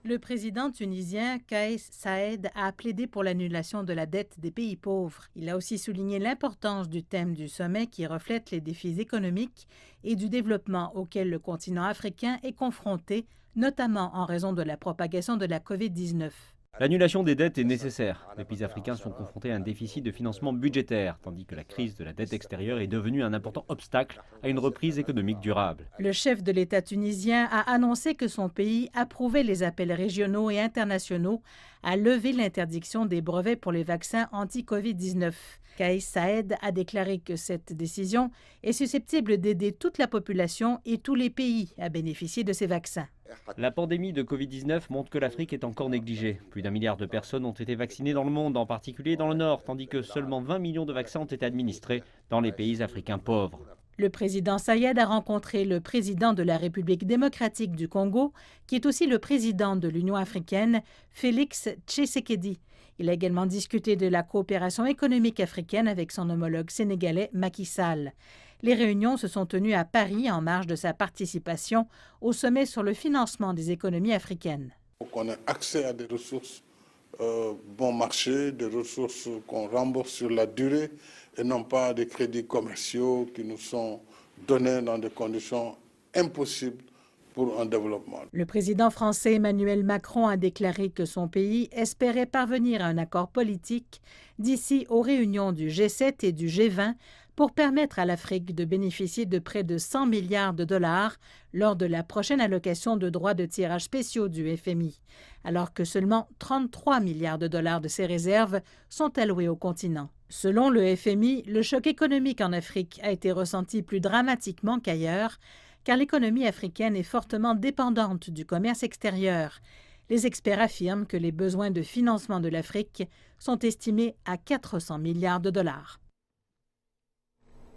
Le président tunisien Kais Saïed a plaidé pour l'annulation de la dette des pays pauvres. Il a aussi souligné l'importance du thème du sommet qui reflète les défis économiques et du développement auxquels le continent africain est confronté, notamment en raison de la propagation de la COVID-19. L'annulation des dettes est nécessaire. Les pays africains sont confrontés à un déficit de financement budgétaire, tandis que la crise de la dette extérieure est devenue un important obstacle à une reprise économique durable. Le chef de l'État tunisien a annoncé que son pays approuvait les appels régionaux et internationaux à lever l'interdiction des brevets pour les vaccins anti-Covid-19. Kais Saïed a déclaré que cette décision est susceptible d'aider toute la population et tous les pays à bénéficier de ces vaccins. La pandémie de Covid-19 montre que l'Afrique est encore négligée. Plus d'1 milliard de personnes ont été vaccinées dans le monde, en particulier dans le Nord, tandis que seulement 20 millions de vaccins ont été administrés dans les pays africains pauvres. Le président Saïed a rencontré le président de la République démocratique du Congo, qui est aussi le président de l'Union africaine, Félix Tshisekedi. Il a également discuté de la coopération économique africaine avec son homologue sénégalais Macky Sall. Les réunions se sont tenues à Paris en marge de sa participation au sommet sur le financement des économies africaines. Il faut qu'on ait accès à des ressources bon marché, des ressources qu'on rembourse sur la durée et non pas des crédits commerciaux qui nous sont donnés dans des conditions impossibles pour un développement. Le président français Emmanuel Macron a déclaré que son pays espérait parvenir à un accord politique d'ici aux réunions du G7 et du G20 pour permettre à l'Afrique de bénéficier de près de 100 milliards de dollars lors de la prochaine allocation de droits de tirage spéciaux du FMI, alors que seulement 33 milliards de dollars de ces réserves sont alloués au continent. Selon le FMI, le choc économique en Afrique a été ressenti plus dramatiquement qu'ailleurs, car l'économie africaine est fortement dépendante du commerce extérieur. Les experts affirment que les besoins de financement de l'Afrique sont estimés à 400 milliards de dollars.